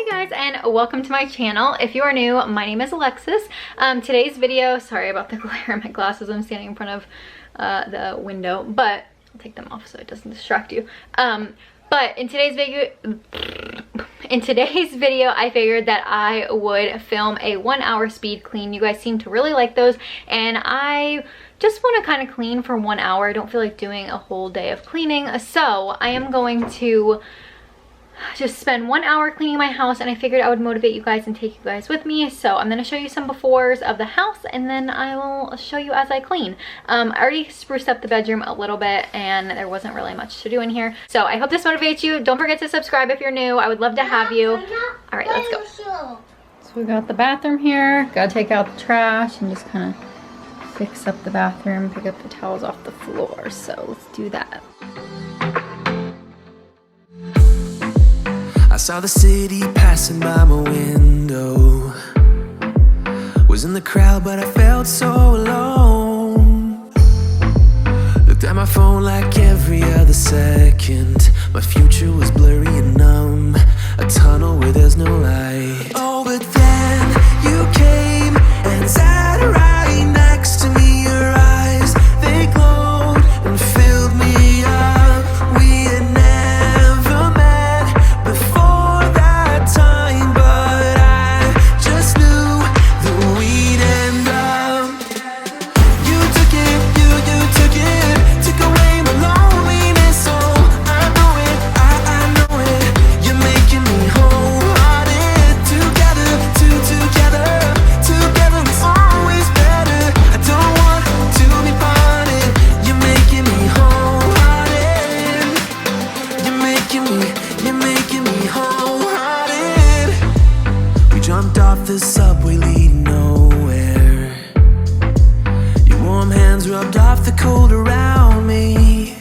Guys, and welcome to my channel. If you are new, my name is Alexis. Today's video, sorry about the glare in my glasses, I'm standing in front of the window, but I'll take them off so it doesn't distract you. But in today's video, I figured that I would film a 1 hour speed clean. You guys seem to really like those, and I just want to kind of clean for 1 hour. I don't feel like doing a whole day of cleaning, so I am going to just spend 1 hour cleaning my house, and I figured I would motivate you guys and take you guys with me. So I'm going to show you some befores of the house, and then I will show you as I clean. I already spruced up the bedroom a little bit, and there wasn't really much to do in here. So I hope this motivates you. Don't forget to subscribe if you're new. I would love to have you. All right, let's go. So we got the bathroom here. Gotta take out the trash and just kind of fix up the bathroom, pick up the towels off the floor. So let's do that. I saw the city passing by my window. Was in the crowd, but I felt so alone. Looked at my phone like every other second. My future was blurry and numb, a tunnel where there's no light. Oh, but then you came and sat right next to me. Your eyes, they glowed and filled me up. We had never met before that time, but I just knew that we'd end up. You took it, you took it, took away my loneliness. Oh, I know it, I know it. You're making me wholehearted. Together, together is always better. I don't want to be parted. You're making me wholehearted. You're making me wholehearted. We jumped off the subway leading nowhere. Your warm hands rubbed off the cold around me.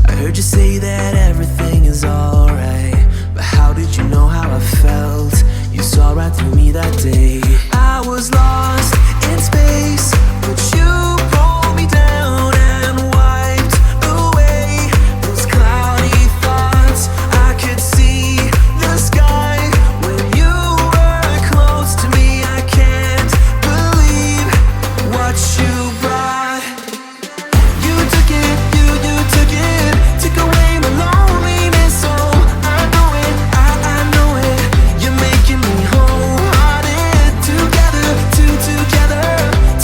I heard you say that everything is alright, but how did you know how I felt? You saw right through me that day. I was lost in space, but you pulled me down and wiped away those cloudy thoughts. I could see the sky when you were close to me. I can't believe what you brought. You took it, you took it, took away my loneliness. Oh, I know it, I know it. You're making me wholehearted. Together,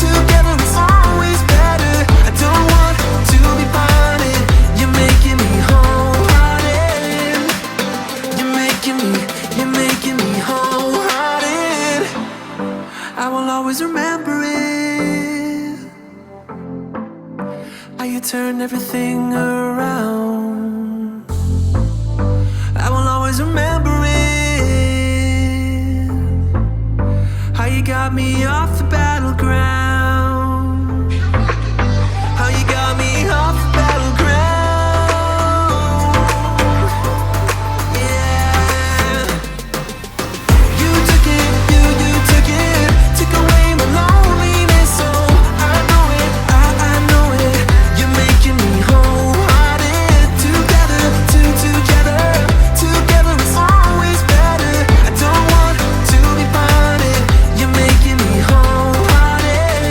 together is always better. I don't want to be parted. You're making me wholehearted. You're making me wholehearted. I will always remember it, how you turned everything around. I will always remember it, how you got me off the battleground. How you got me off the battleground. Yeah. You took it, you took it, took away my loneliness. Oh, I know it, I know it. You're making me wholehearted. Together, together is always better. I don't want to be parted. You're making me wholehearted.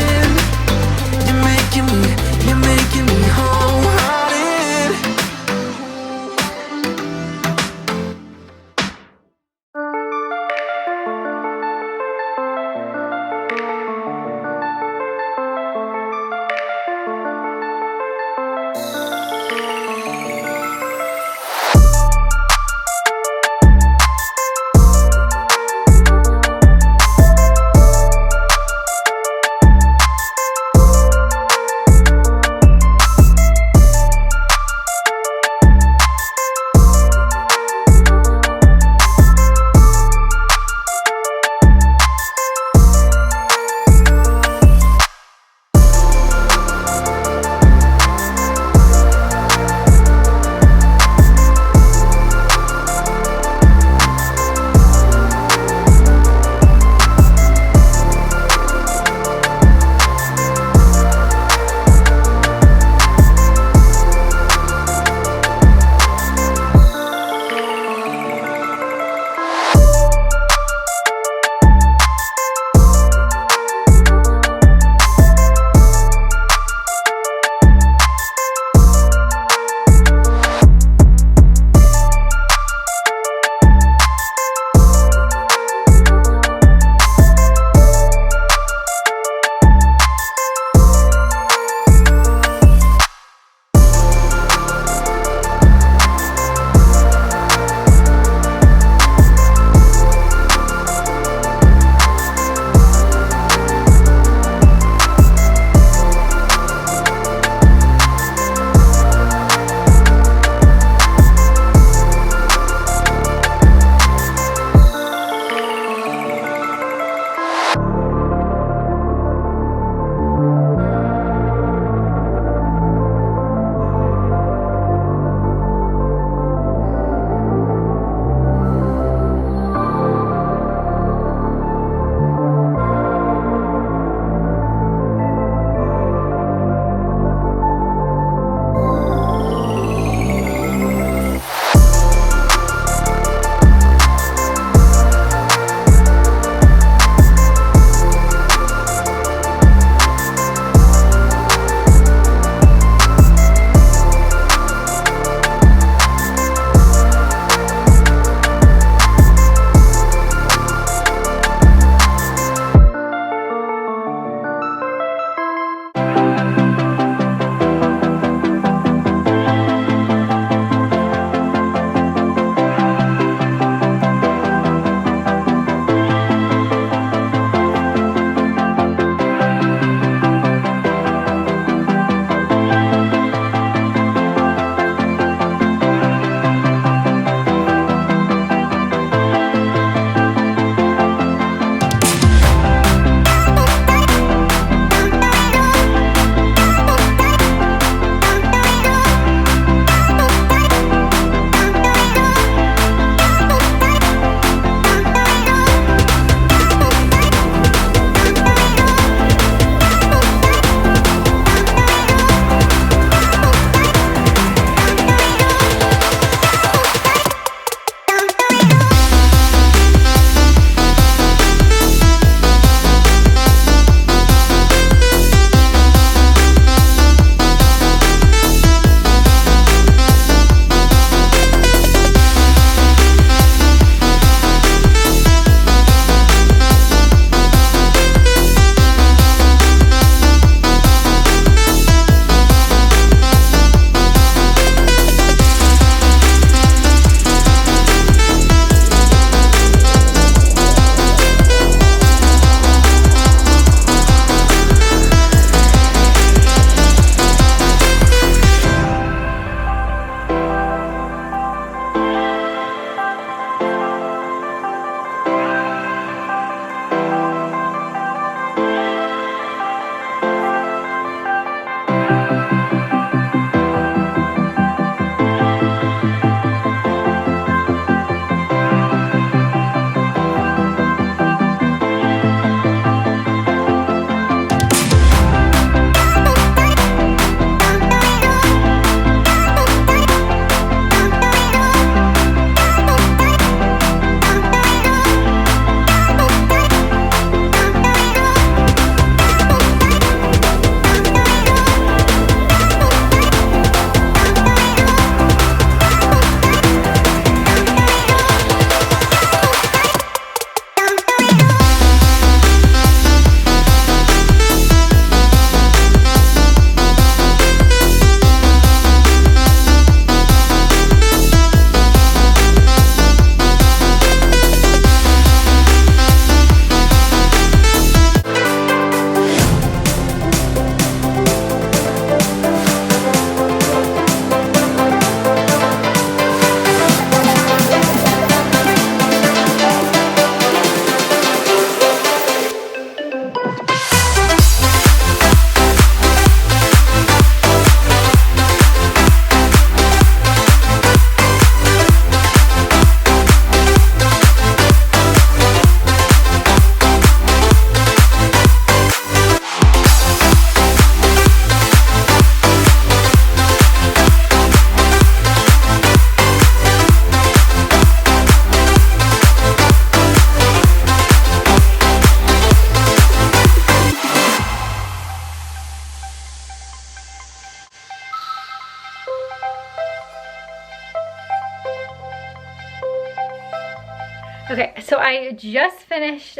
Okay, so I just finished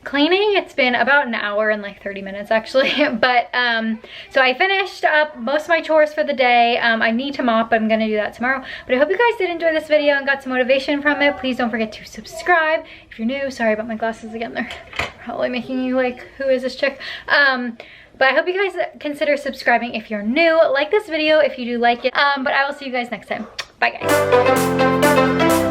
cleaning. It's been about an hour and like 30 minutes actually, but so I finished up most of my chores for the day. I need to mop, but I'm gonna do that tomorrow. But I hope you guys did enjoy this video and got some motivation from it. Please don't forget to subscribe if you're new. Sorry about my glasses again, they're probably making you like, who is this chick? But I hope you guys consider subscribing if you're new. Like this video if you do like it. But I will see you guys next time. Bye guys.